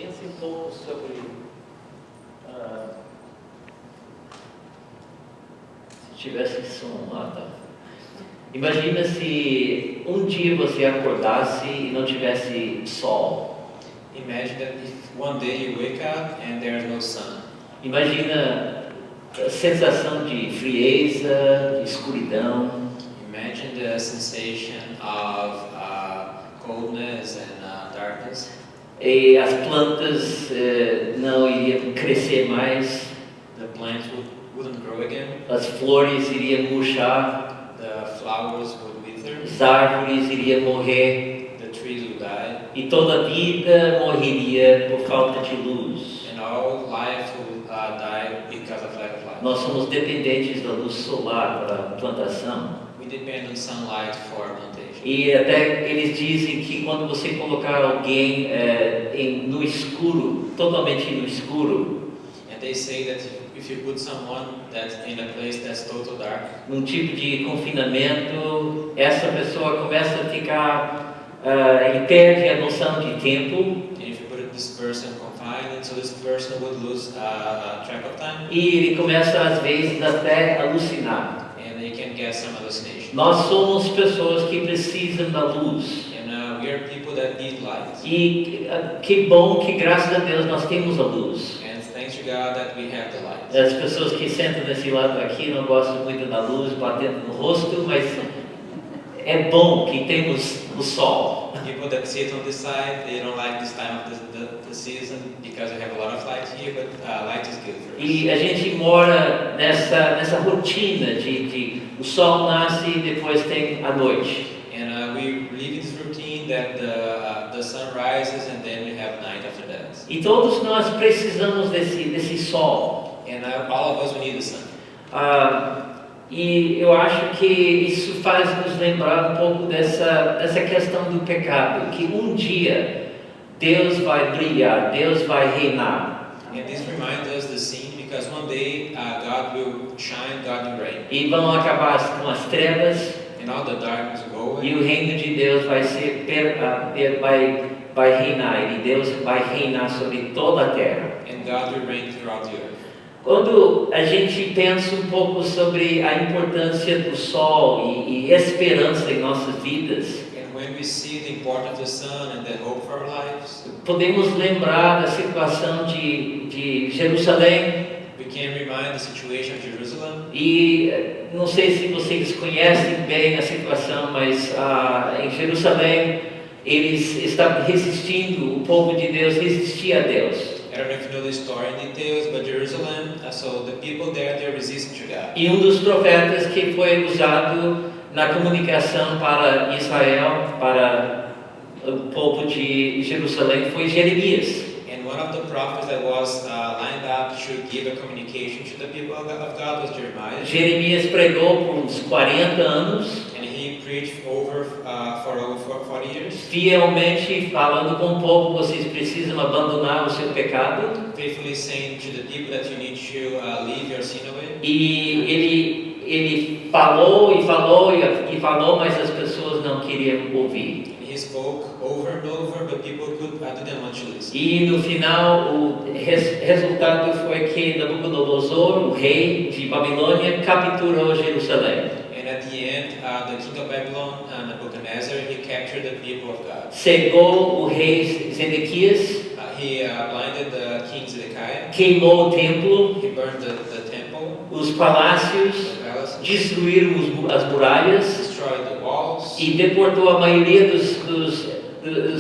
Pense um pouco sobre se tivesse som lá, tá? Imagina se um dia você acordasse e não tivesse sol. Imagine that if one day you wake up and there is no sun. Imagina a sensação de frieza, de escuridão. Imagine the sensation of coldness and darkness. E as plantas não iriam crescer mais. The plants wouldn't grow again. As flores iriam murchar. The flowers would wither. As árvores iriam morrer. The trees would die. E toda a vida morreria por falta de luz. And all life would die because of lack of light. Nós somos dependentes da luz solar para a plantação. We depend on sunlight for plantation. E até eles dizem que quando você colocar alguém no escuro, totalmente no escuro, And they say that if you put someone that's in a place that's total dark, num tipo de confinamento, essa pessoa começa a ficar, ele perde a noção de tempo. and if you put this person confined, so this person would lose track of time, E ele começa às vezes até a alucinar. and they can get some hallucination. Nós somos pessoas que precisam da luz. And we are people that need light. E que bom que graças a Deus nós temos a luz. And thanks to God that we have the light. As pessoas que sentam nesse lado aqui não gostam muito da luz batendo no rosto, mas é bom que temos o sol. People that sit on this side, they don't like this time of the season because we have a lot of light here, but light is good for us. E a gente mora nessa rotina de o sol nasce e depois tem a noite. And we live in this routine that the sun rises and then we have night after that. E todos nós precisamos desse sol. And all of us, we need the sun. E eu acho que isso faz nos lembrar um pouco dessa questão do pecado, que um dia Deus vai brilhar, Deus vai reinar. And this reminds us the sin because one day God will shine, God will reign. E vão acabar com as trevas And all the darkness will go e away. o reino de Deus vai reinar, e Deus vai reinar sobre toda a terra. And God will reign throughout the earth. Quando a gente pensa um pouco sobre a importância do sol e esperança em nossas vidas, And when we see the importance of the sun and the hope for our lives, podemos lembrar da situação de Jerusalém. we can remind the situation of Jerusalem. E não sei se vocês conhecem bem a situação, mas em Jerusalém eles estavam resistindo, o povo de Deus resistia a Deus. I don't know if you know the story in details, but Jerusalem, so the people there, they're resisting to God. E um dos profetas que foi usado na comunicação para Israel, para o povo de Jerusalém, foi Jeremias. And one of the prophets that was lined up to give a communication to the people of God was Jeremiah. Jeremias pregou por uns 40 anos, And he preached for over 40 years, fielmente falando com o povo: vocês precisam abandonar o seu pecado. faithfully saying to the people that you need to leave your sin away. E ele falou e falou e falou, mas as pessoas não queriam ouvir. And he spoke over and over, but people didn't want to listen. E no final o resultado foi que Nabucodonosor, o rei de Babilônia, capturou Jerusalém. And at the end, the king of Babylon, Nebuchadnezzar, he captured the people of God. Cegou o rei Zedequias, He blinded the king Zedekiah. queimou o templo, He burned the temple, os palácios, the palaces, destruíram as muralhas destroyed the walls, e deportou a maioria dos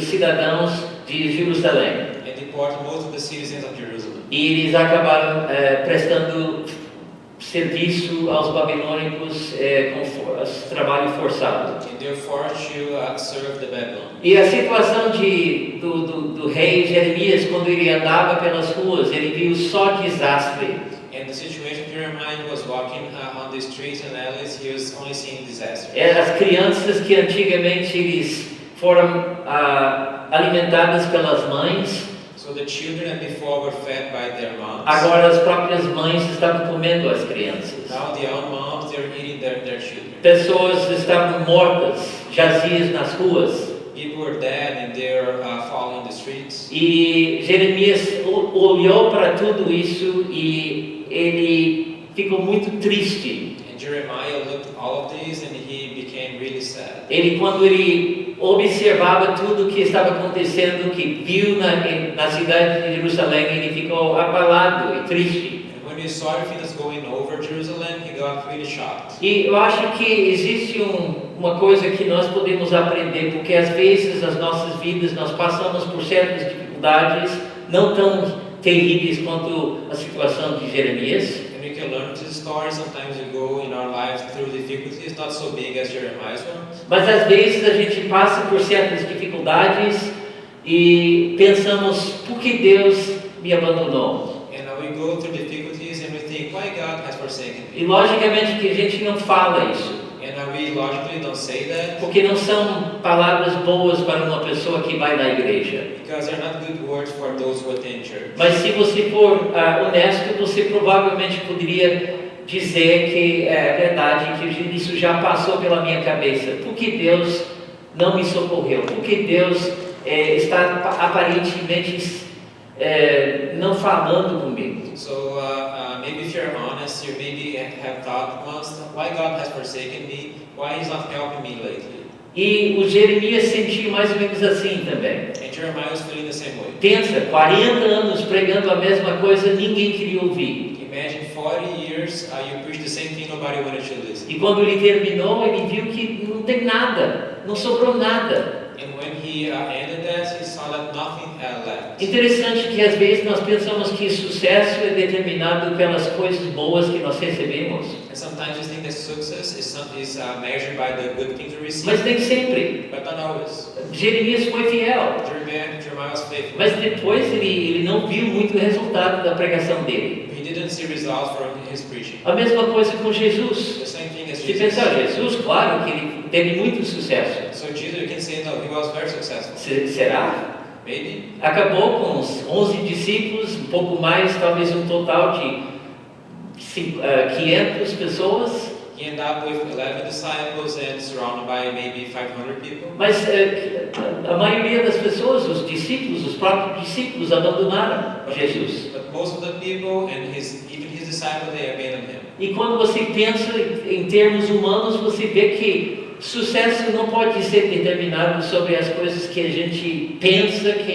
cidadãos de Jerusalém. and deported most of the citizens of Jerusalem. E eles acabaram prestando serviço aos babilônicos com trabalho forçado. And they were forced to serve the Babylon. E a situação do rei Jeremias, quando ele andava pelas ruas, ele viu só desastre. And the situation Jeremiah was walking on the streets and alleys, he was only seeing disaster. As crianças que antigamente eles foram alimentadas pelas mães, So the children that before were fed by their moms, agora as próprias mães estavam comendo as crianças. now their own moms, they're eating their children. Pessoas estavam mortas, jazias nas ruas. people were dead and they're falling in the streets. E Jeremias olhou para tudo isso e ele ficou muito triste. And Jeremiah looked at all of these and he became really sad. Quando ele observava tudo o que estava acontecendo, que viu na cidade de Jerusalém, ele ficou abalado e triste. And when he saw everything that's going over Jerusalem, he got really shocked. E eu acho que existe uma coisa que nós podemos aprender, porque às vezes nas nossas vidas nós passamos por certas dificuldades não tão terríveis quanto a situação de Jeremias. And we can learn this story. Sometimes we go in our lives through difficulties, not so big as Jeremiah's one. Mas às vezes a gente passa por certas dificuldades e pensamos, por que Deus me abandonou? And we go through difficulties and we think, why God has forsaken me? E logicamente que a gente não fala isso, And we logically don't say that porque não são palavras boas para uma pessoa que vai na igreja. because they're not good words for those who attend church. Mas se você for honesto, você provavelmente poderia dizer que é verdade, que isso já passou pela minha cabeça. Por que Deus não me socorreu? Por que Deus está aparentemente não falando comigo? So maybe if you're honest, you maybe have thought once, why God has forsaken me? Why He's not helping me lately? E o Jeremias sentiu mais ou menos assim também. And Jeremiah was feeling the same way. Pensa, 40 anos pregando a mesma coisa, ninguém queria ouvir. Imagine 40 years you preach the same thing, nobody wanted to listen. E quando ele terminou, ele viu que não tem nada, não sobrou nada. And when he ended that, he saw that nothing left. Interessante que às vezes nós pensamos que sucesso é determinado pelas coisas boas que nós recebemos, And sometimes we think that success is measured by the good things we receive, mas nem sempre. but not always. Jeremias foi fiel, Jeremiah was faithful. mas depois ele não viu muito resultado da pregação dele. He didn't see results from his preaching. A mesma coisa com Jesus. The same thing as Se Jesus. pensar, Jesus, claro que ele teve muito sucesso. So Jesus, you can say no, he was very successful. Será? Maybe. Acabou com os 11 discípulos, um pouco mais, talvez um total de 500 pessoas. He ended up with 11 disciples and surrounded by maybe 500 people. Mas a maioria das pessoas, os discípulos, os próprios discípulos abandonaram Jesus. But most of the people and even his disciples, they abandoned him. E quando você pensa em termos humanos, você vê que sucesso não pode ser determinado sobre as coisas que a gente pensa que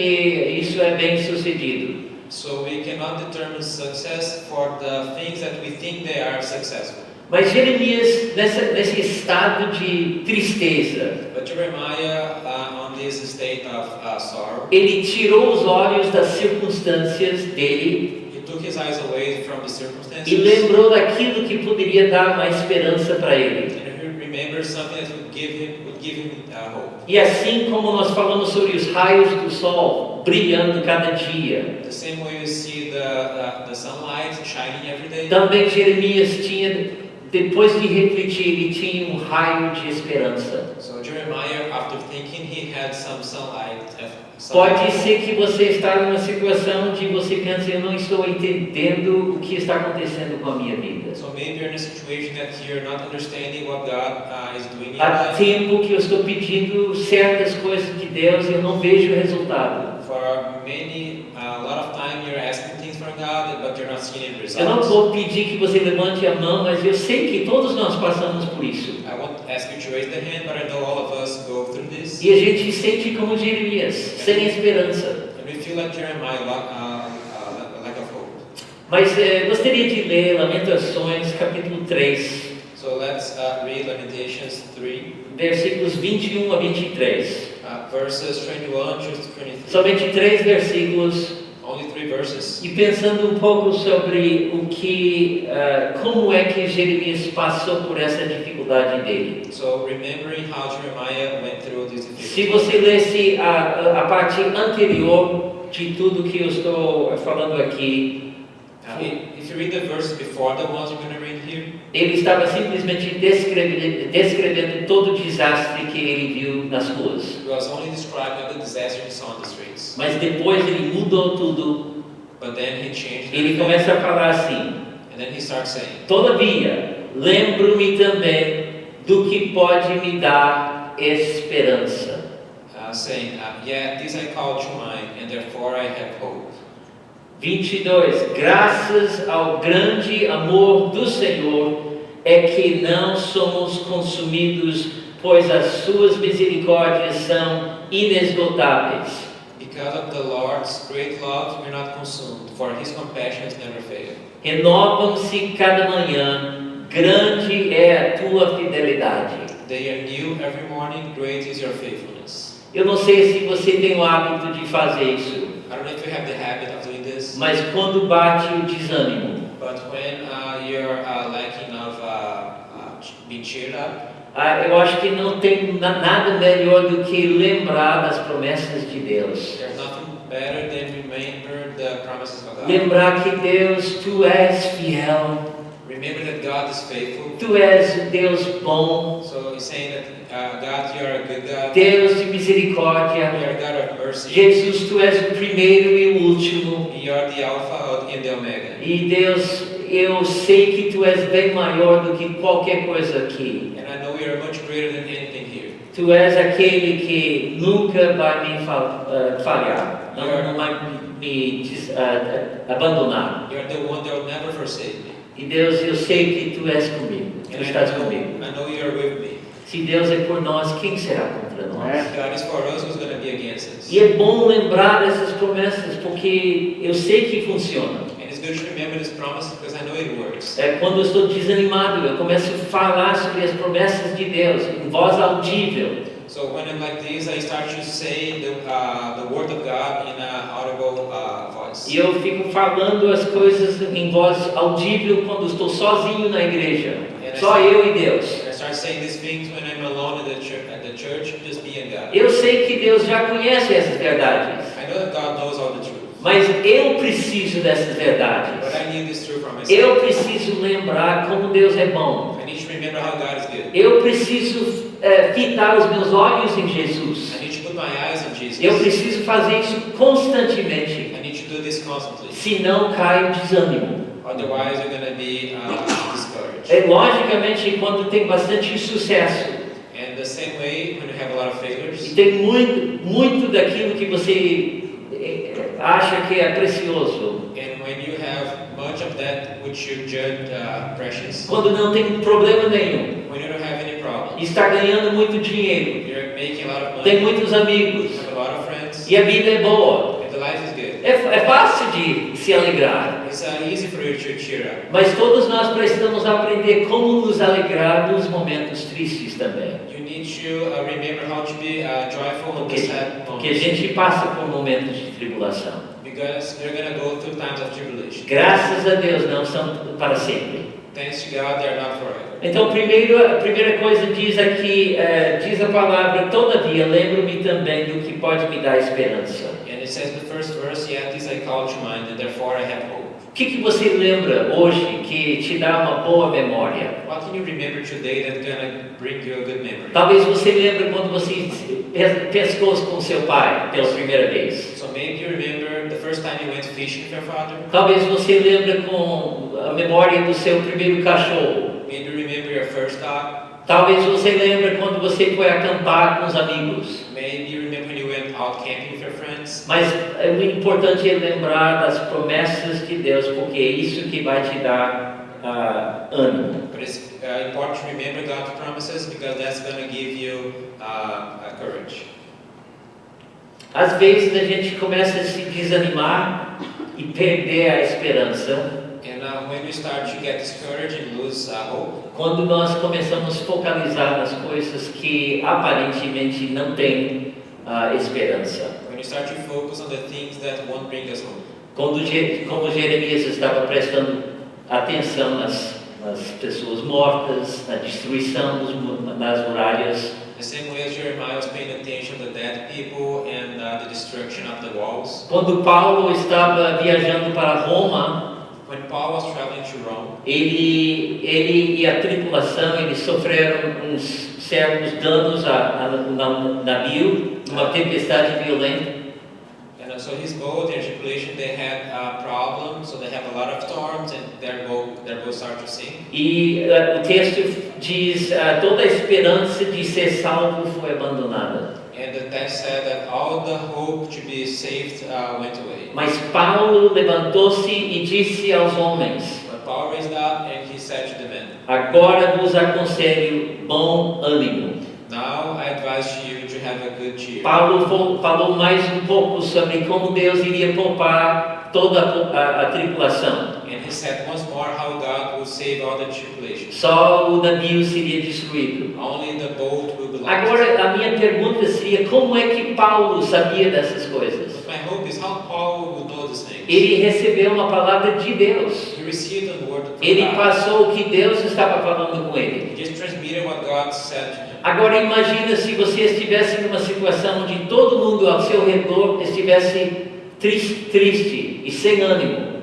isso é bem sucedido. So we cannot determine success for the things that we think they are successful. Mas Jeremias, nesse estado de tristeza, But Jeremiah, on this state of sorrow, ele tirou os olhos das circunstâncias dele he took his eyes away from the circumstances. e lembrou daquilo que poderia dar uma esperança para ele. And he remembered something that would give him hope. E assim como nós falamos sobre os raios do sol brilhando cada dia, The same way you see the sunlight shining every day. também Jeremias tinha, depois de refletir, ele tinha um raio de esperança. So Jeremiah, after thinking, he had some sunlight. Pode ser que você está numa situação de você pensa, eu não estou entendendo o que está acontecendo com a minha vida. So maybe you're in a situation that you're not understanding what God is doing in your Há life. tempo que eu estou pedindo certas coisas de Deus e eu não vejo o resultado. For a lot of time you're asking things from God, but you're not seeing any Eu não results. vou pedir que você levante a mão, mas eu sei que todos nós passamos por isso. I won't ask you to raise the hand, but I know all of us go through this. E a gente sente como Jeremias, sem esperança. And we feel like Jeremiah, lack of hope. Mas gostaria de ler Lamentações, capítulo 3, So let's read Lamentations 3, versículos 21 a 23. verses 21 to 23. Somente 3 versículos. Only 3 verses. E pensando um pouco sobre como é que Jeremias passou por essa dificuldade dele. So remembering how Jeremiah went through this Se difficulty. você lesse a parte anterior de tudo que eu estou falando aqui, If you read the verses before the ones you're going to read here, ele estava simplesmente descrevendo todo o desastre que ele viu nas ruas. he was only describing the disaster he saw on the streets. Mas depois ele mudou tudo. But then he changed Ele everything. começa a falar assim: And then he starts saying, todavia, lembro-me também do que pode me dar esperança. saying, "Yeah, this I call to mind, and therefore I have hope." 22. Graças ao grande amor do Senhor é que não somos consumidos, pois as suas misericórdias são inesgotáveis. Because of the Lord's great love, we're not consumed, for His compassions never fail. Renovam-se cada manhã, grande é a tua fidelidade. They are new every morning, great is your faithfulness. Eu não sei se você tem o hábito de fazer isso, I don't know if you have the habit of doing this, mas quando bate o desânimo, but when you're lacking of being cheered up, eu acho que não tem nada melhor do que lembrar das promessas de Deus. there's nothing better than remember the promises of God. Lembrar que Deus, Tu és fiel, Remember that God is faithful. Tu és um Deus bom, So he's saying that God, you are a good God. Deus de You misericórdia. are a God of mercy. Jesus, Tu és o primeiro e o último. You are the Alpha and the Omega. E Deus, eu sei que Tu és bem maior do que qualquer coisa aqui. And I know you are much greater than anything here. Tu és aquele que nunca vai me falhar, não vai abandonar. You are the one that will never forsake me. E Deus, eu sei que Tu és comigo, Tu And estás comigo. I know you are with me. Se Deus é por nós, quem será contra nós? If God is for us, who's going to be against us? E é bom lembrar dessas promessas, porque eu sei que funciona. And it's good to remember this promise because I know it works. Quando eu estou desanimado, eu começo a falar sobre as promessas de Deus, em voz audível. So when I'm like this, I start to say the word of God in an audible voice. E eu fico falando as coisas em voz audível quando estou sozinho na igreja. Só eu e Deus. I start saying these things when I'm alone at the church, just me and God. Eu sei que Deus já conhece essas verdades, I know that God knows all the truth, mas eu preciso dessas verdades. but I need this truth for myself. Eu preciso lembrar como Deus é bom. I need to remember how God is good. Eu preciso fitar os meus olhos em Jesus. I need to put my eyes on Jesus. Eu preciso fazer isso constantemente, I need to do this constantly. senão cai o desânimo. Otherwise, you're going to be discouraged. Logicamente, quando tem bastante sucesso And the same way, when you have a lot of e failures, tem muito daquilo que você acha que é precioso, and when you have much of that which you judge precious, quando não tem problema nenhum, when you don't have any problem, está ganhando muito dinheiro, you're making a lot of money, tem muitos amigos you have a lot of friends, e a vida é boa, and the life is good. é fácil de se alegrar. It's easy for you to cheer up. Mas todos nós precisamos aprender como nos alegrar nos momentos tristes também. You need to remember how to be joyful in the sad Porque a moments, gente passa por momentos de tribulação. because you're going to go through times of tribulation. Graças a Deus não são para sempre. Thanks to God, they're not forever. Então, a primeira coisa diz aqui, diz a palavra, todavia, lembro-me também do que pode me dar esperança. And it says in the first verse, "Yet this I call to mind, and therefore I have hope." O que você lembra hoje que te dá uma boa memória? What can you remember today that's going to bring you a good memory? Talvez você lembre quando você pescou com seu pai pela primeira vez. So maybe you remember the first time you went fishing with your father. Talvez você lembre com a memória do seu primeiro cachorro. Maybe you remember your first dog. Talvez você lembre quando você foi acampar com os amigos. Maybe you remember when you went out camping with your friends. Mas o importante é lembrar das promessas de Deus, porque é isso que vai te dar ânimo. But it's important to remember God's promises because that's going to give you courage. Às vezes a gente começa a se desanimar e perder a esperança And when we start to get discouraged and lose hope, quando nós começamos a focalizar nas coisas que aparentemente não têm esperança. when you start to focus on the things that won't bring us hope. Como Jeremias estava prestando atenção nas pessoas mortas, na destruição das muralhas, The same way as Jeremiah was paying attention to the dead people and the destruction of the walls. quando Paulo estava viajando para Roma, When Paul was traveling to Rome, ele e a tripulação, eles sofreram uns certos danos no navio, uma tempestade violenta. and so his boat and tripulation, they had problems, so they have a lot of storms and their boat started to sink. E o texto diz: toda a esperança de ser salvo foi abandonada. And the text said that all the hope to be saved went away. Mas Paulo levantou-se e disse aos homens: But Paul raised up and he said to the men, agora vos aconselho bom ânimo. now I advise you to have a good cheer. Paulo falou mais um pouco sobre como Deus iria poupar toda a tribulação. And he said once more how God will save all the tribulation. Só o navio seria destruído. Only the boat will be lost. Agora a minha pergunta seria: como é que Paulo sabia dessas coisas? But my hope is how Paul would know these things. Ele recebeu uma palavra de Deus. He received the word from Ele God. passou o que Deus estava falando com ele. He just transmitted what God said to him. Agora imagina se você estivesse numa situação onde todo mundo ao seu redor estivesse triste e sem ânimo.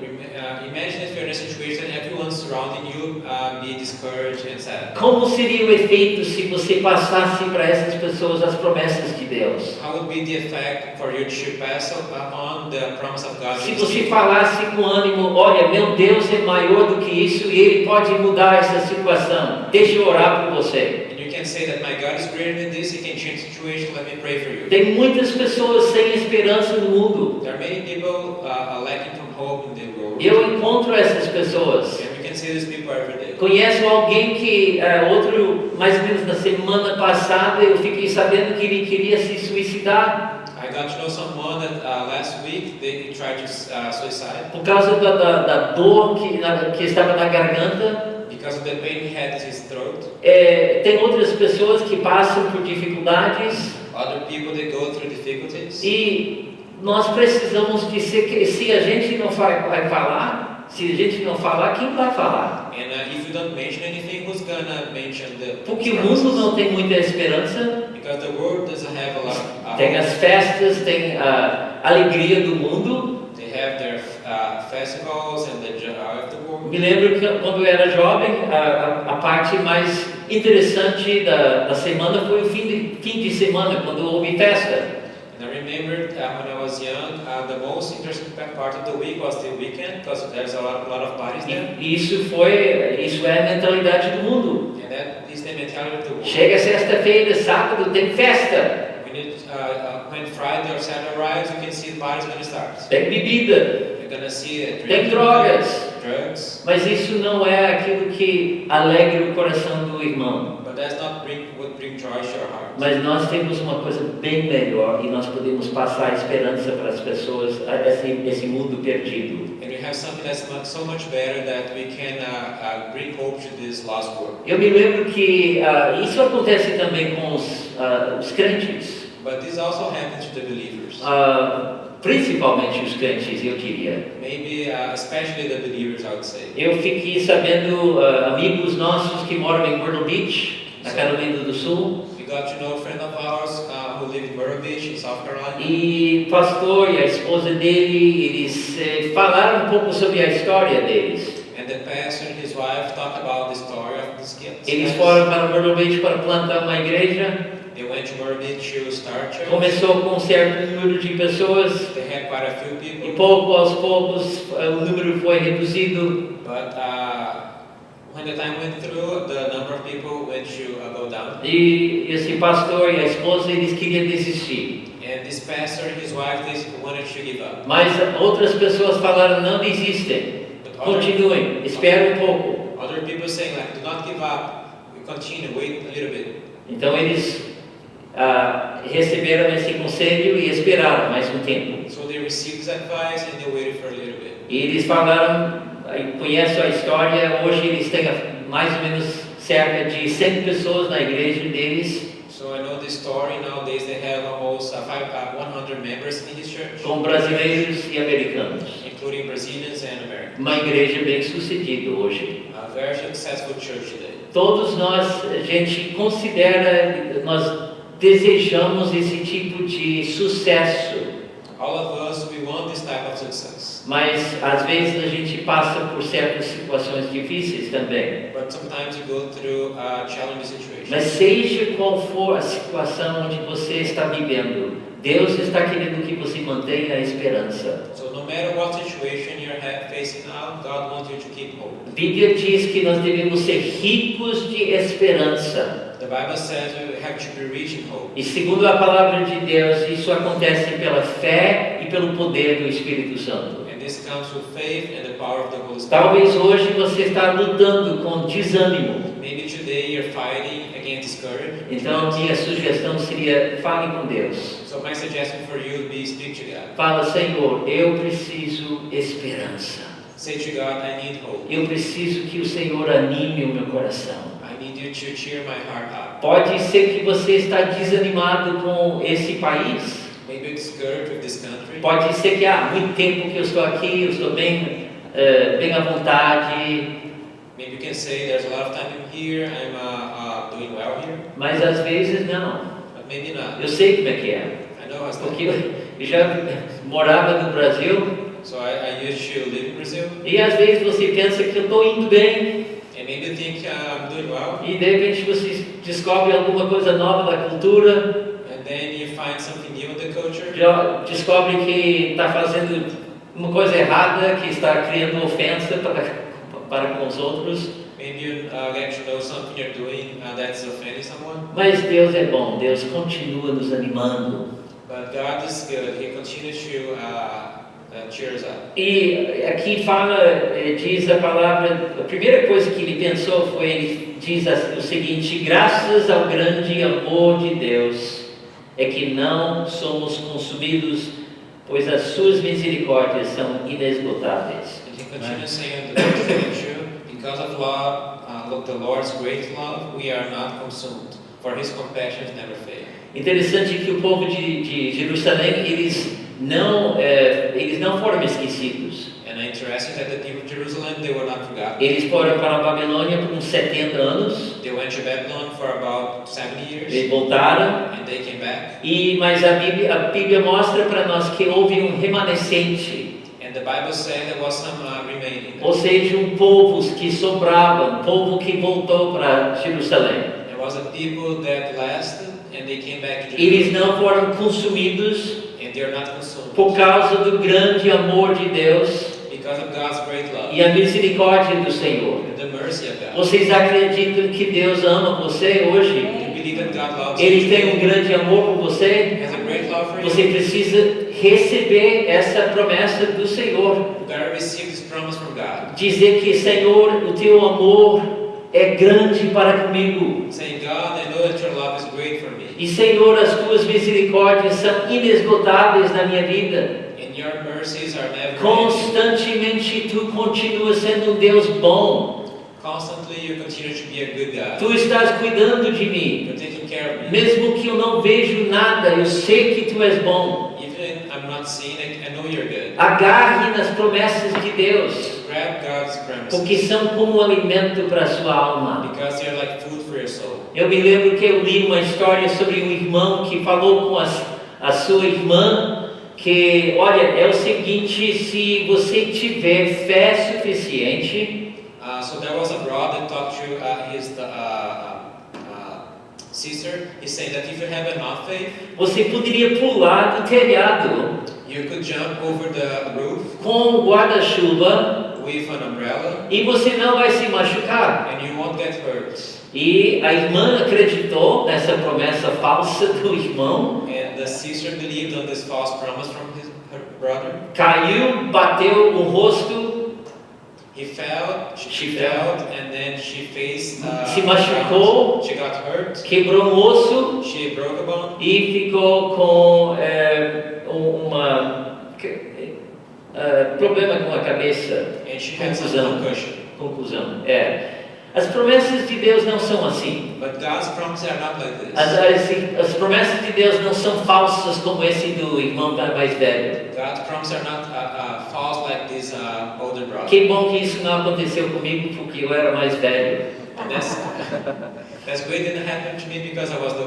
Imagine if you're in a situation and everyone surrounding you be discouraged and sad. Como seria o efeito se você passasse para essas pessoas as promessas de Deus? How would be the effect for you to pass on the promise of God? Se você falasse com ânimo: olha, meu Deus é maior do que isso e Ele pode mudar essa situação, deixa eu orar por você. And you can say that my God is greater than this, He can change the situation, let me pray for you. Tem muitas pessoas sem esperança no mundo. There are many people lacking from hope in the world. Eu encontro essas pessoas. And we can see these people every day. Conheço alguém que, mais ou menos na semana passada, eu fiquei sabendo que ele queria se suicidar I got to know someone that last week they tried to suicide por causa da dor que estava na garganta. because of the pain he had in his throat. Tem outras pessoas que passam por dificuldades Other people they go through difficulties. e nós precisamos dizer que se a gente não vai falar, se a gente não falar, quem vai falar? And if you don't mention anything, who's gonna mention the Porque o mundo não tem muita esperança. Because the world doesn't have a lot of Tem as festas, tem a alegria do mundo. They have their festivals and the joy of the world. Me lembro que quando eu era jovem, a parte mais interessante da semana foi o fim de semana, quando houve festa. And I remember when I was young, the most interesting part of the week was the weekend because there's a lot of parties there. E isso é a mentalidade do mundo. And that is the mentality of the world. Chega sexta-feira, sábado, tem festa, When Friday or Saturday arrives, you can see the party's going to start. tem bebida, You're going to see tem drogas. drugs, Mas isso não é aquilo que alegra o coração do irmão. but that's not what bring joy to your heart. Mas nós temos uma coisa bem melhor e nós podemos passar a esperança para as pessoas, esse mundo perdido. And we have something that's so much better that we can bring hope to this lost world. Eu me lembro que isso acontece também com os crentes, But this also happens to the believers. principalmente os crentes, eu diria. Maybe especially the believers, I would say. Eu fiquei sabendo, amigos nossos que moram em Myrtle Beach, na Carolina do Sul, We got to know a friend of ours who lived in Myrtle Beach in South Carolina. e o pastor e a esposa dele, eles falaram um pouco sobre a história deles. And the pastor and his wife talked about the story of these kids. Eles foram para Myrtle Beach para plantar uma igreja. They went to Myrtle Beach to start church. Começou com um certo número de pessoas They had quite a few e people. pouco aos poucos o número foi reduzido. But when the time went through, the number of people went to go down. E esse pastor e a esposa, eles queriam desistir. And this pastor and his wife, they wanted to give up. Mas outras pessoas falaram: não desistem, But continuem, esperem um pouco. other people saying like, do not give up. We continue, wait a little bit. Então eles receberam esse conselho e esperaram mais um tempo. So they received this advice and they waited for a little bit. E eles falaram, conheço a história, hoje eles têm mais ou menos cerca de 100 pessoas na igreja deles, So I know this story. Nowadays they have almost 100 members in his church, com brasileiros e americanos. including Brazilians and Americans. Uma igreja bem sucedida hoje. A very successful church today. Todos nós, a gente considera, nós desejamos esse tipo de sucesso, All of us, we want this type of success. mas às vezes a gente passa por certas situações difíceis também. But sometimes you go through challenging situations. Mas seja qual for a situação onde você está vivendo, Deus está querendo que você mantenha a esperança. So no matter what situation you're facing now, God wants you to keep hope. A Bíblia diz que nós devemos ser ricos de esperança. The Bible says we have to be rich in hope. E segundo a palavra de Deus, isso acontece pela fé e pelo poder do Espírito Santo. And this comes with faith and the power of the Holy Spirit. Talvez hoje você está lutando com desânimo. Maybe today you're fighting against discouragement. Então, minha sugestão seria, fale com Deus. So my suggestion for you would be speak to God. Fala, Senhor, eu preciso esperança. Say to God, I need hope. Eu preciso que o Senhor anime o meu coração. I need you to cheer my heart up. Pode ser que você está desanimado com esse país. Maybe you're discouraged with this country. Pode ser que há muito tempo que eu estou aqui, eu estou bem à vontade. Maybe you can say there's a lot of time here, I'm doing well here. Mas às vezes não. But maybe not. Eu sei como é que é. I know how Porque eu já morava no Brasil. So I used to live in Brazil. E às vezes você pensa que eu estou indo bem. And maybe you think I'm doing well. E de repente você descobre alguma coisa nova da cultura. And then you find something new in the culture. Já descobre que está fazendo uma coisa errada, que está criando ofensa para com os outros. Maybe you get to know something you're doing that's offending someone. Mas Deus é bom, Deus continua nos animando. But God is good. He continues to cheer us up. E aqui diz a palavra, a primeira coisa que ele pensou foi, ele diz o seguinte: graças ao grande amor de Deus é que não somos consumidos, pois as suas misericórdias são inesgotáveis. And he continues saying the verse 22, because of the Lord's great love, we are not consumed, for his compassions never fail. Interessante que o povo de Jerusalém, eles não foram esquecidos. And interesting that the people of Jerusalem, they were not forgotten. Eles foram para a Babilônia por uns 70 anos. They went to Babylon for about 70 years. Eles voltaram. And they came back. Mas a Bíblia mostra para nós que houve um remanescente. And the Bible said there was some remaining. Ou seja, um povo que sobrava, um povo que voltou para Jerusalém. There was a people that lasted and they came back to Eles Jerusalem. não foram consumidos And they are not consumed. por causa do grande amor de Deus Because of God's great love. e a misericórdia do Senhor. And the mercy of God. Vocês acreditam que Deus ama você hoje? You believe that God loves Ele you tem um today? grande amor por você? He has a great love for you. Você precisa receber essa promessa do Senhor. You gotta receive this promise from God. Dizer que, Senhor, o teu amor é grande para comigo. Saying, God, I know that your love is great for me. E, Senhor, as tuas misericórdias são inesgotáveis na minha vida. And your mercies are never ending. Constantemente tu continuas sendo um Deus bom. Constantly you continue to be a good God. Tu estás cuidando de mim. You're taking care of me. Mesmo que eu não vejo nada, eu sei que tu és bom. Even I'm not seeing it, I know you're good. Agarre nas promessas de Deus, Grab God's porque promises. são como um alimento para a sua alma. Because they're like food for your soul. Eu me lembro que eu li uma história sobre um irmão que falou com a sua irmã que, olha, é o seguinte, se você tiver fé suficiente, So there was a brother that talked to his sister. He said that if you have enough faith, você poderia pular do telhado you could jump over the roof com um guarda-chuva with an umbrella e você não vai se machucar. and you won't get hurt. E a irmã acreditou nessa promessa falsa do irmão, And the sister believed on this false promise from her brother. caiu, bateu o rosto, He fell, she She fell, and then she faced. se machucou, She got hurt. quebrou um osso She broke a bone. e ficou com problema com a cabeça. And she had some concussion. Conclusão. As promessas de Deus não são assim. But God's promises are not like this. As promessas de Deus não são falsas como esse do irmão mais velho. God's promises are not false like this older brother. Que bom que isso não aconteceu comigo porque eu era mais velho. And that's great. Didn't happen to me because I was the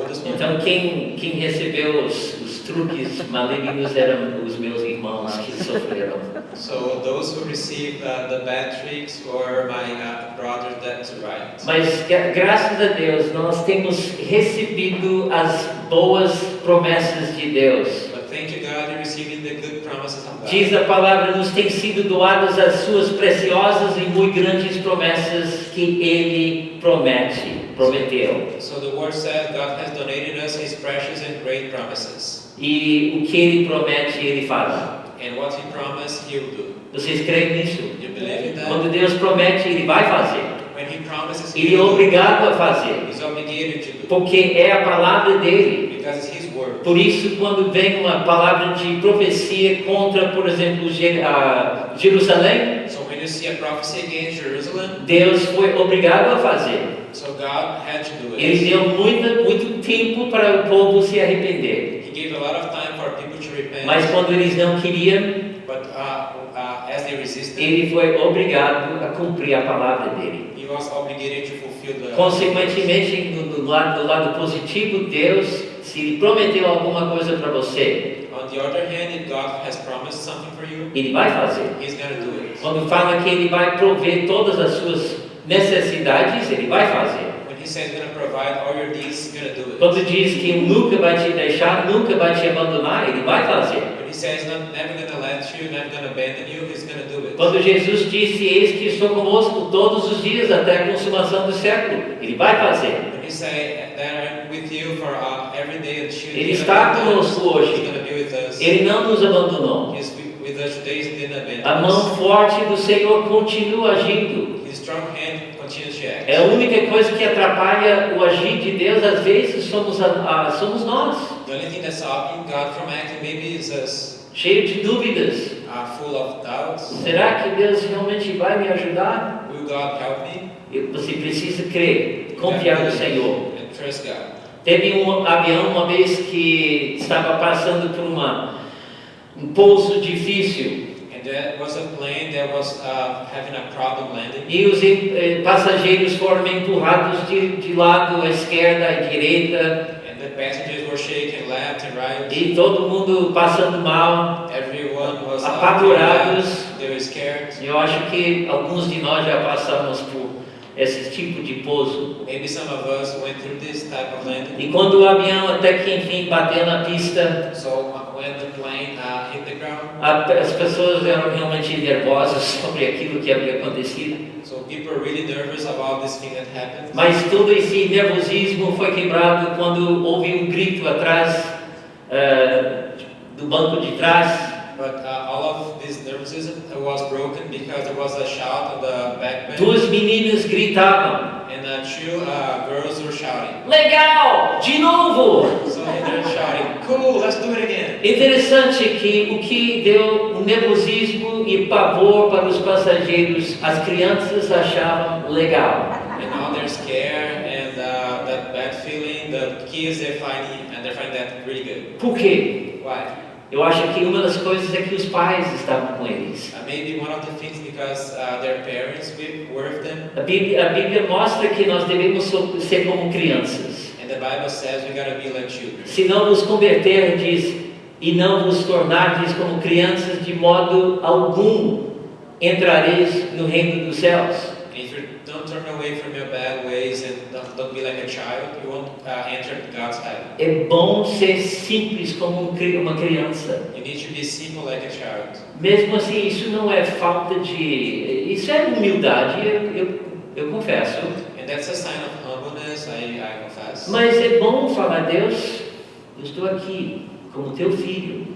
oldest one. Então quem recebeu os truques malignos eram os meus irmãos que sofreram. So those who received the bad tricks were my brothers. That's right. Mas graças a Deus nós temos recebido as boas promessas de Deus. But thank to God, you're receiving the good promises of God. Diz a palavra, nos têm sido doadas as suas preciosas e muito grandes promessas que Ele prometeu. So the word says God has donated us His precious and great promises. E o que Ele promete, Ele fará. And what He promised, He will do. Vocês creem nisso? You believe in that? Quando Deus promete, Ele vai fazer. When He promises, Ele é obrigado a fazer, He's obligated to do. porque é a palavra dele. Because it's His word. Por isso, quando vem uma palavra de profecia contra, por exemplo, Jerusalém, So when you see a prophecy against Jerusalem, Deus foi obrigado a fazer. so God had to do Ele it. deu muito tempo para o povo se arrepender. He gave a lot of time for people to repent. Mas quando eles não queriam, But as they resisted, ele foi obrigado a cumprir a palavra dele. He was obligated to fulfill the. Consequentemente, do lado positivo, Deus, se ele prometeu alguma coisa para você, On the other hand, if God has promised something for you, ele vai fazer. He's going to do it. Quando fala que ele vai prover todas as suas necessidades, ele vai fazer. When He says He's going to provide all your needs, He's going to do it. Quando diz que nunca vai te deixar, nunca vai te abandonar, ele vai fazer. When He says He's never going to let you, never going to abandon you, He's going to do it. Quando Jesus disse, eis que estou convosco todos os dias até a consumação do século, ele vai fazer. When He say that I'm with you for every day and shoot, Ele está conosco hoje. He's going to be with us. Ele não nos abandonou. He's with us today. He didn't abandon A mão us. forte do Senhor continua agindo. His strong hand continues to act. É a única coisa que atrapalha o agir de Deus, às vezes, somos nós, The only thing that's stopping God from acting maybe is us, cheios de dúvidas. full of doubts. Será que Deus realmente vai me ajudar? Will God help me? Você precisa crer, confiar no Senhor. And trust God. Teve um avião uma vez que estava passando por um pouso difícil And there was a plane that was having a problem landing. e os passageiros foram empurrados de lado à esquerda à direita And the passengers were shaking left and right. e todo mundo passando mal. Everyone was Apavorados. They were scared. Eu acho que alguns de nós já passamos por esse tipo de pouso. Maybe some of us went through this type of landing. E quando o avião até que enfim bateu na pista, So when the plane hit the ground, as pessoas eram realmente nervosas sobre aquilo que havia acontecido. so people were really nervous about this thing that happened. Mas todo esse nervosismo foi quebrado quando houve um grito atrás do banco de trás. But all of this nervousness was broken because there was a shout on the back bench. Duas meninas gritavam: And two girls were shouting. legal, de novo! So they're shouting, cool, let's do it again. Interessante que o que deu um nervosismo e pavor para os passageiros, as crianças achavam legal. And now they're scared and that bad feeling, the kids they're finding that really good. Por quê? Why? Eu acho que uma das coisas é que os pais estavam com eles. Maybe one of the things because their parents were with them. A Bíblia mostra que nós devemos ser como crianças. And the Bible says we gotta be like children. Se não vos converterdes e não vos tornardes como crianças, de modo algum entrareis no reino dos céus. If you don't turn away from your bad ways and don't be like a child, you won't enter God's heaven. É bom ser simples como uma criança. You need to be simple like a child. Mesmo assim, isso não é falta de... Isso é humildade, eu confesso. And that's a sign of humbleness, I confess. Mas é bom falar, Deus, eu estou aqui como teu filho.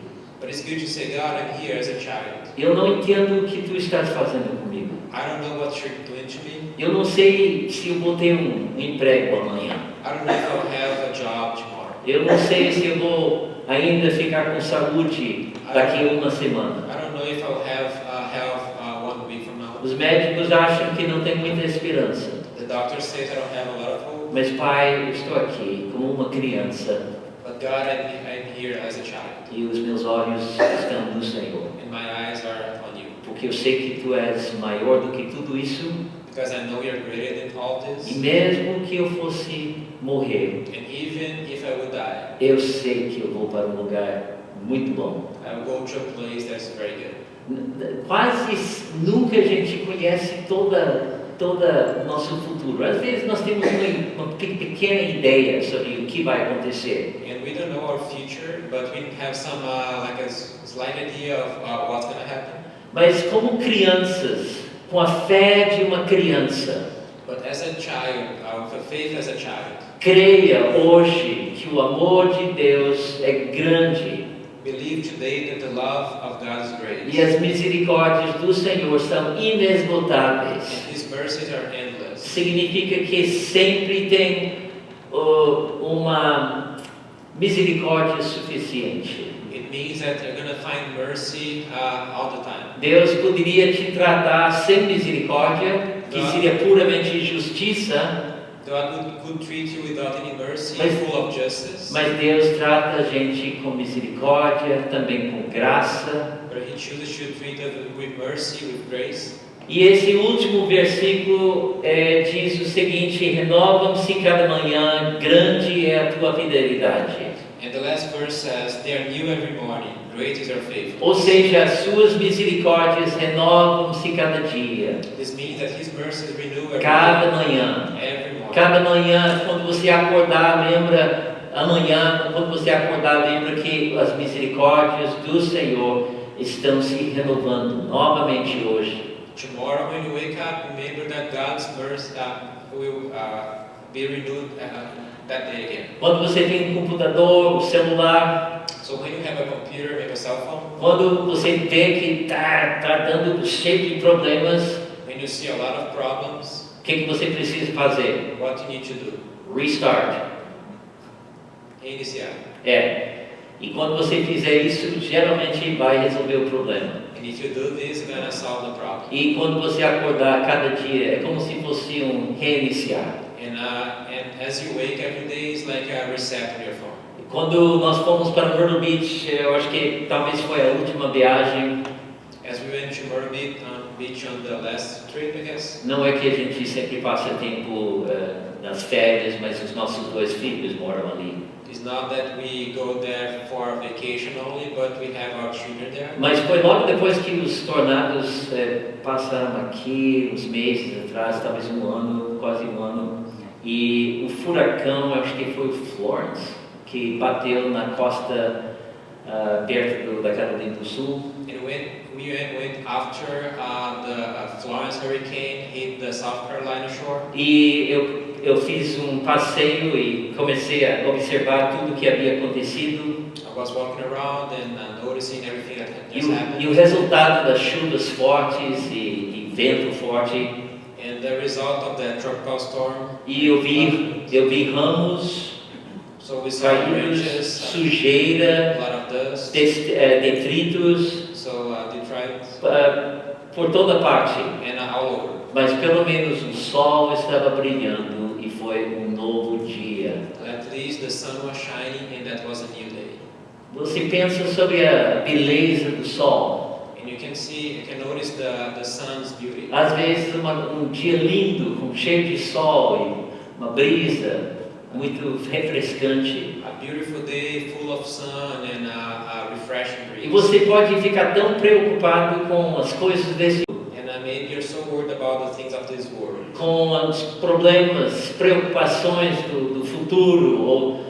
But it's good to say, God, I'm here as a child. Eu não entendo o que tu estás fazendo comigo. I don't know what you're doing to me. Eu não sei se eu vou ter um emprego amanhã. I don't know if I'll have a job tomorrow. Eu não sei se eu vou ainda ficar com saúde daqui a uma semana. I don't know if I'll have health 1 week from now. Os médicos acham que não tem muita esperança. The doctor says I don't have a lot of hope. Mas, Pai, eu estou aqui como uma criança But God, I'm here as a child. e os meus olhos estão no Senhor. And my eyes are on you. Porque eu sei que tu és maior do que tudo isso. Because I know you're greater than all E this. mesmo que eu fosse morrer, And even if I would die, eu sei que eu vou para um lugar muito bom. I will go to a place that's very good. Quase nunca a gente conhece toda o nosso futuro. Às vezes nós temos uma pequena ideia sobre o que vai acontecer. And we don't know our future, but we have some like a slight idea of what's going to happen. Mas como crianças, com a fé de uma criança, But as a child, with a faith as a child, creia hoje que o amor de Deus é grande believe today that the love of God is great. e as misericórdias do Senhor são inesgotáveis. And His mercies are endless. Significa que sempre tem uma misericórdia suficiente. It means that you're going to find mercy all the time. Deus poderia te tratar sem misericórdia, que seria puramente justiça, God could treat you without any mercy, Mas- full of justice. mas Deus trata a gente com misericórdia, também com graça. But He chooses to treat us with mercy, with grace. E esse último versículo diz o seguinte: renova-se cada manhã, grande é a tua fidelidade. And the last verse says, they are new every morning, great is your faithfulness. Ou seja, as suas misericórdias renovam-se cada dia, This means that His mercies renew every cada day, manhã. every morning. Cada manhã, quando você acordar, lembra, amanhã, quando você acordar, lembra que as misericórdias do Senhor estão se renovando novamente hoje. Tomorrow when you wake up, remember that God's mercy will be renewed that day again. Quando você tem um computador, um celular, So when you have a computer, maybe a cell phone, quando você vê que tá dando cheio de problemas, when you see a lot of problems, o que você precisa fazer? what you need to do? Restart. Reiniciar. E quando você fizer isso, geralmente vai resolver o problema. And if you do this, you're going to solve the problem. E quando você acordar cada dia, é como se fosse um reiniciar. And as you wake every day, it's like a reset on your phone. Quando nós fomos para Myrtle Beach, eu acho que talvez foi a última viagem. As we went to Myrtle Beach on the last trip, I guess. Não é que a gente sempre passa tempo nas férias, mas os nossos dois filhos moram ali. It's not that we go there for vacation only, but we have our children there. Mas foi logo depois que os tornados passaram aqui, uns meses atrás, talvez um ano, quase um ano. E o furacão, acho que foi o Florence, que bateu na costa perto da Carolina do Sul. And we went after the Florence hurricane hit the South Carolina shore. E eu fiz um passeio e comecei a observar tudo o que havia acontecido. I was walking around and noticing everything that had E just happened. o resultado das chuvas fortes e vento forte. And the result of that tropical storm. E eu vi ramos So we saw caídos, branches, sujeira, a lot of dust, detritos so detritus, por toda parte. and all over. Mas pelo menos o sol estava brilhando e foi um novo dia. At least the sun was shining, and that was a new day. Você pensa sobre a beleza do sol. And you can notice the sun's beauty. Às vezes um dia lindo, cheio de sol e uma brisa muito refrescante. A beautiful day full of sun and a refreshing E breeze. você pode ficar tão preocupado com as coisas desse And maybe you're so worried about the things of this world, com os problemas, preocupações do futuro ou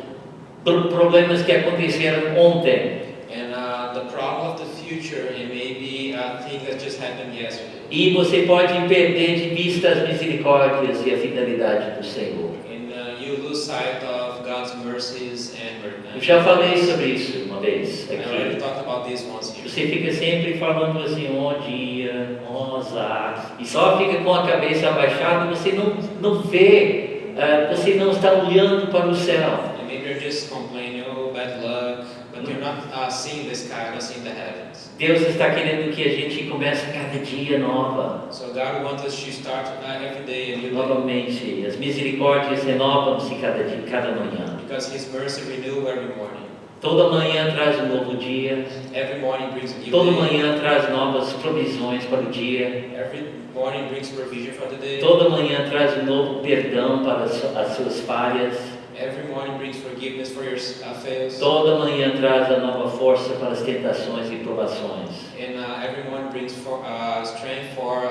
problemas que aconteceram ontem. and the problem of the future, and maybe things that just happened yesterday. E você pode perder de vista as misericórdias e a fidelidade do Senhor. And you lose sight of God's mercies and Eu já falei sobre isso uma vez I already aqui. talked about this once here. Você fica sempre falando assim, ó dia, ó azar, e só fica com a cabeça abaixada, você não vê, você não está olhando para o céu. And maybe you're just complaining, oh, bad luck, but you're not seeing the sky, not seeing the heavens. Deus está querendo que a gente comece cada dia nova. So God wants us to start every day a new day, Novamente, as misericórdias renovam-se cada manhã. because His mercy renew every morning. Toda manhã traz um novo dia. Every morning brings a new Toda day. manhã traz novas provisões para o dia. Every morning brings provision for the day. Toda manhã traz um novo perdão para as suas falhas. Every morning brings forgiveness for your fails. Toda manhã traz a nova força para as tentações e provações. And every morning brings strength for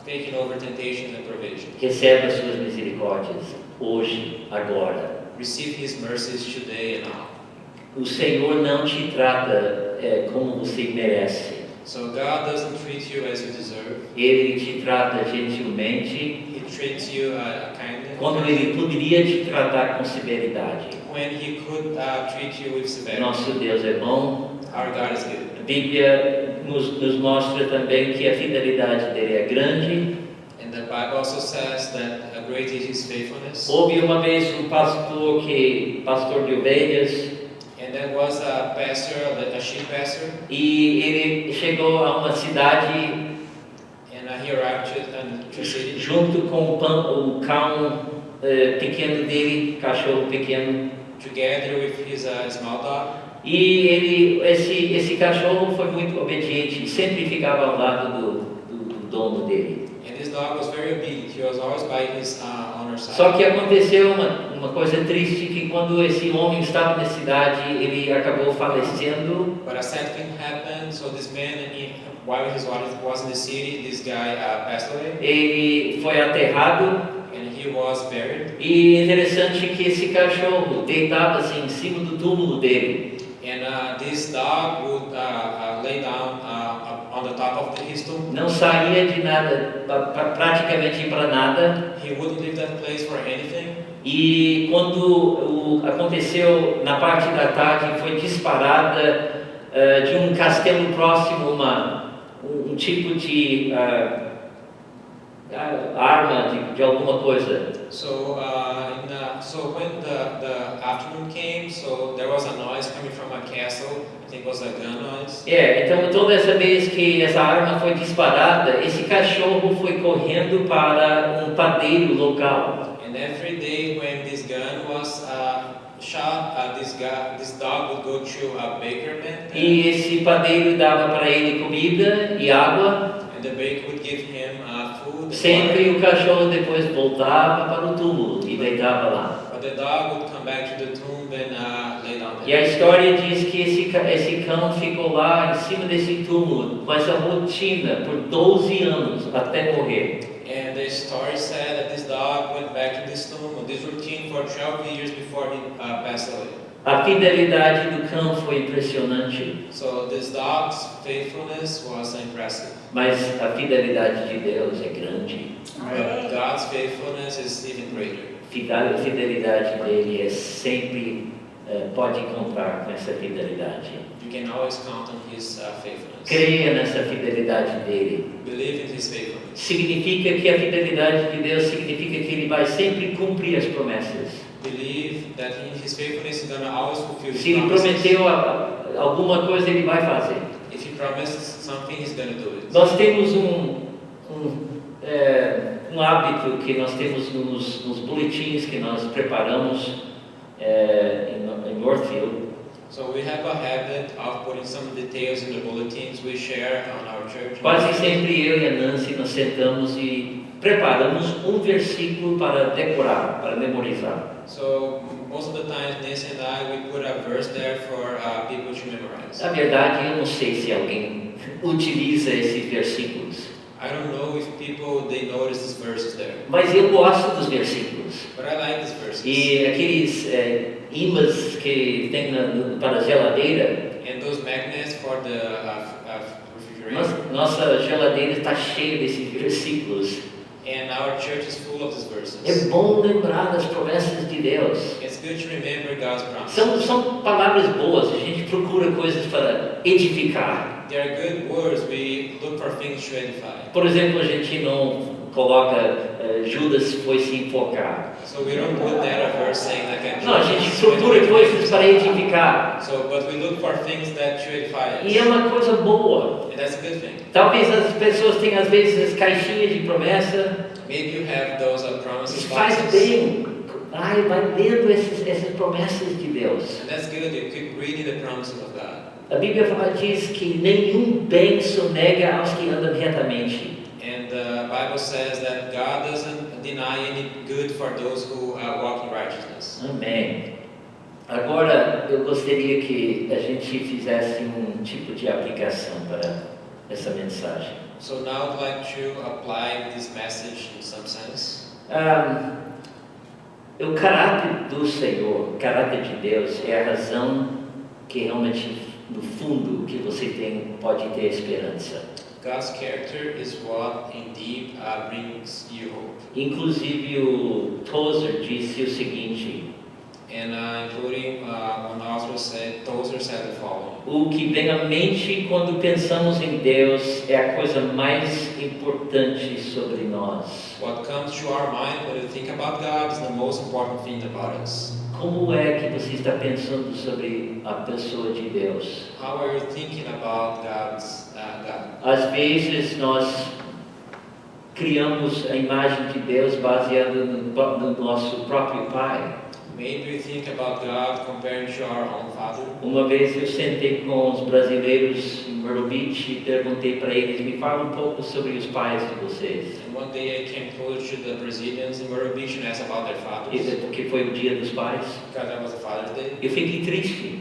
taking over temptations and provision. Recebe as suas misericórdias hoje, agora. Receive His mercies today and now. o Senhor não te trata como você merece. So God doesn't treat you as you deserve. Ele te trata gentilmente, He treats you kindly. quando Ele poderia te tratar com severidade. When He could treat you with severity. Nosso Deus é bom. Our God is good. A Bíblia nos mostra também que a fidelidade dele é grande. And the Bible also says that great is His faithfulness. Houve uma vez um pastor de ovelhas, And there was a pastor, a sheep pastor, e ele chegou a uma cidade and he arrived to a city junto com o cão pequeno dele, cachorro pequeno. together with his small dog. E esse cachorro foi muito obediente, sempre ficava ao lado do dono dele. And this dog was very obedient. He was always by his owner's side. Só que aconteceu uma coisa triste, que quando esse homem estava na cidade, ele acabou falecendo. But a sad thing happened. So this man, while his wife was in the city, this guy passed away, Ele foi aterrado, and he was buried. e interessante que esse cachorro deitava assim em cima do túmulo dele. And this dog would lay down on the top of his tomb. Não saía de nada, praticamente para nada. He wouldn't leave that place for anything. E quando aconteceu na parte da tarde, foi disparada de um castelo próximo um tipo de arma de alguma coisa. So when the afternoon came, so there was a noise coming from a castle. I think it was a gun noise. Então toda essa vez que essa arma foi disparada, esse cachorro foi correndo para um padeiro local. And every day when this gun was shot, this dog would go to a baker man. E esse padeiro dava para ele comida e água. And the baker would give him food. Sempre o cachorro depois voltava para o túmulo e deitava lá. But the dog would come back to the tomb and lay down E a there. história diz que esse cão ficou lá em cima desse túmulo com essa rotina por 12 anos até morrer. And the story said that this dog went back to this tomb, this routine for 12 years before he passed away. A fidelidade do cão foi impressionante, So this dog's faithfulness was impressive. mas a fidelidade de Deus é grande. But God's faithfulness is even greater. A fidelidade dele é sempre, pode contar com essa fidelidade. You can always count on His faithfulness. Creia nessa fidelidade dele. Believe in His faithfulness. Significa que a fidelidade de Deus significa que ele vai sempre cumprir as promessas. Believe that in His faithfulness He's gonna always fulfill His Se ele promises. prometeu alguma coisa, ele vai fazer. If He promised something, He's gonna do it. Nós temos um hábito que nós temos nos boletins que nós preparamos em Northfield. So we have a habit of putting some details in the bulletins we share on our church. Quase sempre eu e a Nancy nós sentamos e preparamos um versículo para decorar, para memorizar. So most of the time, Nancy and I, we put a verse there for people to memorize. Na verdade, eu não sei se alguém utiliza esses versículos, I don't know if people they notice these verses there, mas eu gosto dos versículos. but I like these verses. E aqueles ímãs que tem para a geladeira, And those magnets for the refrigerator. nossa geladeira está cheia desses versículos. And our church is full of these verses. É bom lembrar das promessas de Deus. It's good to remember God's promises. São palavras boas, a gente procura coisas para edificar. They are good words. We look for things to edify. Por exemplo, a gente não coloca Judas foi se enfocar. So we don't put there a verse saying like Não, a gente procura coisas para edificar. So, but we look for things that to edify us. E é uma coisa boa. And that's a good thing. Talvez as pessoas tenham às vezes as caixinhas de promessa. Maybe you have those promises Isso faz boxes. bem. Vai lendo essas promessas de Deus. And that's good. You keep reading the promises of God. A Bíblia diz que nenhum bem sonega aos que andam retamente. And the Bible says that God doesn't deny any good for those who walk in righteousness. Amém. Agora eu gostaria que a gente fizesse um tipo de aplicação para essa mensagem. So now I'd like to apply this message in some sense. O caráter do Senhor, o caráter de Deus é a razão que realmente, no fundo, que você pode ter esperança. God's character is what indeed brings you hope. Inclusive o Tozer disse o seguinte: And including one author said the following. o que vem à mente quando pensamos em Deus é a coisa mais importante sobre nós. What comes to our mind when we think about God is the most important thing about us. Como é que você está pensando sobre a pessoa de Deus? How are you thinking about God? Às vezes nós criamos a imagem de Deus baseada no nosso próprio pai. Maybe we think about God compared to our own father. Uma vez eu sentei com os brasileiros em Myrtle Beach e perguntei para eles: me fala um pouco sobre os pais de vocês. And one day I came close to the Brazilians in Myrtle Beach and asked about their fathers. Porque foi o dia dos pais. Because that was a Father's Day. Eu fiquei triste,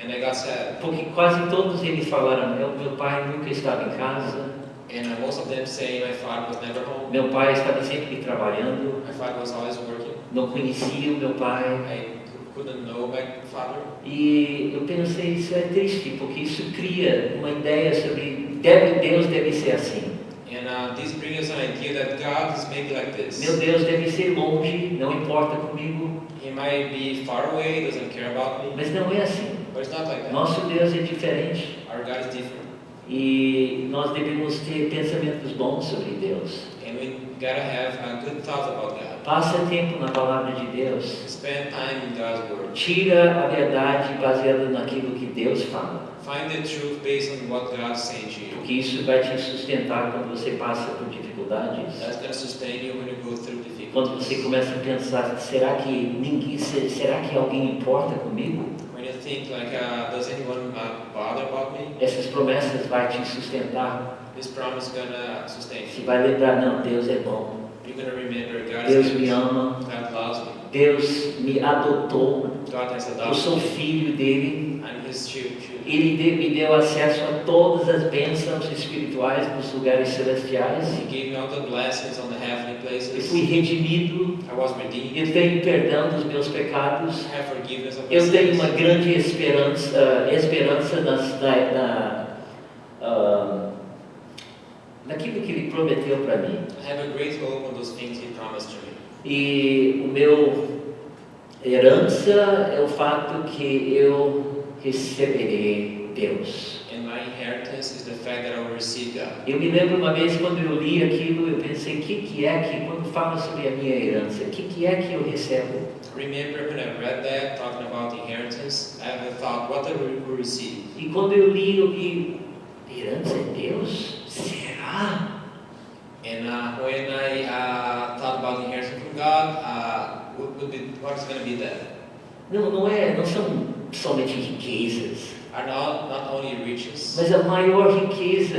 And I got sad. porque quase todos eles falaram: meu pai nunca estava em casa, And most of them say my father was never home. meu pai estava sempre trabalhando, My father was always working. não conhecia o meu pai. I couldn't know my father. E eu pensei: isso é triste, porque isso cria uma ideia sobre Deus deve ser assim. And this brings us an idea that God is maybe like this. Meu Deus deve ser longe, não importa comigo. He might be far away, doesn't care about me. Mas não é assim. But it's not like that. Nosso Deus é diferente. Our God is different. E nós devemos ter pensamentos bons sobre Deus. And we gotta have good thoughts about God. Passa tempo na palavra de Deus. Spend time in God's Word. Tira a verdade baseada naquilo que Deus fala. Find the truth based on what God is saying to you. Porque isso vai te sustentar quando você passa por dificuldades. That's gonna sustain you when you go through Quando difficulties. você começa a pensar: será que alguém importa comigo? When you think like, does anyone bother about me? Essas promessas vai te sustentar. This promise is gonna sustain Você you. vai lembrar: não, Deus é bom. You're gonna remember God Deus is me good. ama. God loves me. Deus me adotou. God has Eu sou adopted me. filho dele. I'm His child. Ele me deu acesso a todas as bênçãos espirituais nos lugares celestiais. He gave me all the blessings on the heavenly Eu places. fui redimido. I was redeemed. Eu tenho perdão dos meus pecados. I have forgiveness of my Eu tenho sins. uma grande esperança naquilo que Ele prometeu para mim. I have a great hope on those things He promised to me. E o meu herança é o fato que eu receberei Deus. And my inheritance is the fact that I will receive God. Eu me lembro uma vez quando eu li aquilo, eu pensei: que é que, quando fala sobre a minha herança, que é que eu recebo? Remember when I read that, talking about inheritance, I have thought, what I will receive? E quando eu vi, herança é Deus? Será? And when I thought about inheritance from God, what is going to be that? Não são somente riquezas, Are not only riches, mas a maior riqueza,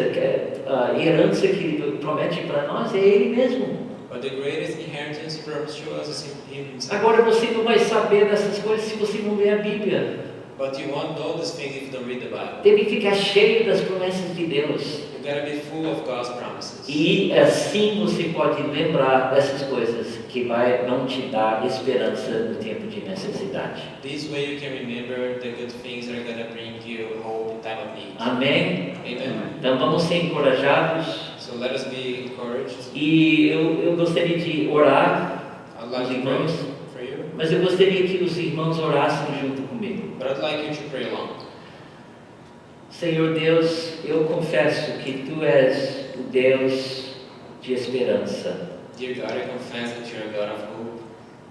a herança que Ele promete para nós é Ele mesmo. but the greatest inheritance He promised to us is Him Himself. Agora você não vai saber dessas coisas se você não ler a Bíblia. But you won't know these things if you don't read the Bible. Deve ficar cheio das promessas de Deus. You gotta be full of God's promises. E assim você pode lembrar dessas coisas que vão te dar esperança no tempo de necessidade. This way you can remember the good things that are gonna bring you hope in time of need. Amém? Amen. Então vamos ser encorajados. So let us be encouraged. E eu gostaria de orar, I'd like os to pray irmãos, for you, mas eu gostaria que os irmãos orassem junto comigo. but I'd like you to pray along. Senhor Deus, eu confesso que Tu és o Deus de esperança. Dear God, I confess that you're a God of hope.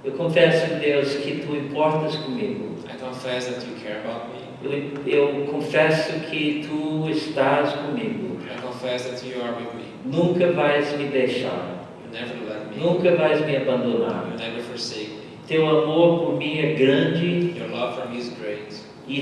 Eu confesso, Deus, que Tu importas comigo. I confess that you care about me. Eu confesso que Tu estás comigo. I confess that you are with me. Nunca vais me deixar. You never let me. Nunca vais me abandonar. You never forsake me. Teu amor por mim é grande Your love for me is great. e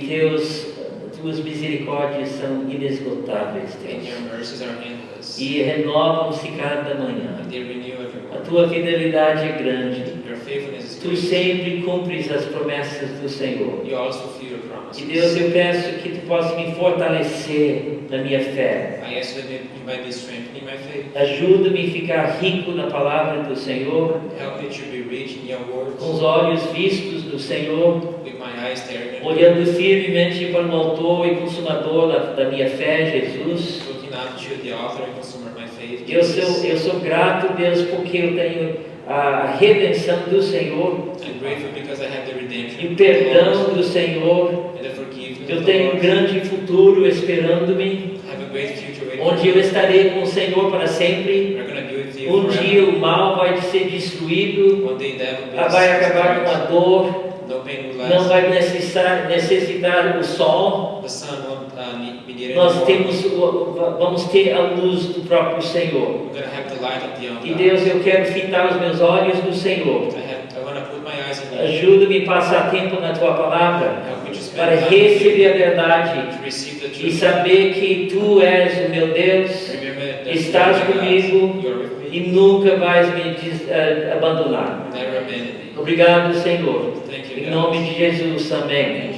Tuas misericórdias são inesgotáveis, And Deus. your mercies are endless. E renovam-se cada manhã. And they renew every A morning. Tua fidelidade é grande. Your faithfulness is Tu Tu sempre cumpres as promessas do Senhor. You always fulfill your E promises. Deus, eu peço que Tu possa me fortalecer na minha fé. I ask that you might be strengthening my faith. Ajuda-me a ficar rico na palavra do Senhor, Help me to be rich in your com os words, olhos vistos do Senhor, with my eyes staring at you, olhando firmemente para o autor e consumador da minha fé, Jesus. looking up to the author and consumer of my faith. Eu Jesus. sou grato, Deus, porque eu tenho a redenção do Senhor I'm grateful because I have the redemption e o of the perdão Lord do Senhor. and the forgiveness Eu of the tenho um Lord. grande futuro esperando-me, I have a great future waiting onde for eu me. estarei com o Senhor para sempre. We're going to be with you Um dia forever. o mal vai ser destruído, One day devil will be vai acabar com a destroyed. dor, No pain will não last. vai necessitar o sol. The sun won't be needed Nós anymore. vamos ter a luz do próprio Senhor. We're going to have the light of the E unknown. Deus, eu quero fitar os meus olhos no Senhor. I want to put my eyes in you. Ajuda-me a passar tempo na Tua palavra Help me to spend para time with you, receber a verdade to receive the e truth. saber que Tu és o meu Deus, Remember that estás you are comigo God. You are with me. e nunca vais me abandonar. Never abandon me. Obrigado, Senhor. Thank you, Em God. nome de Jesus, amém.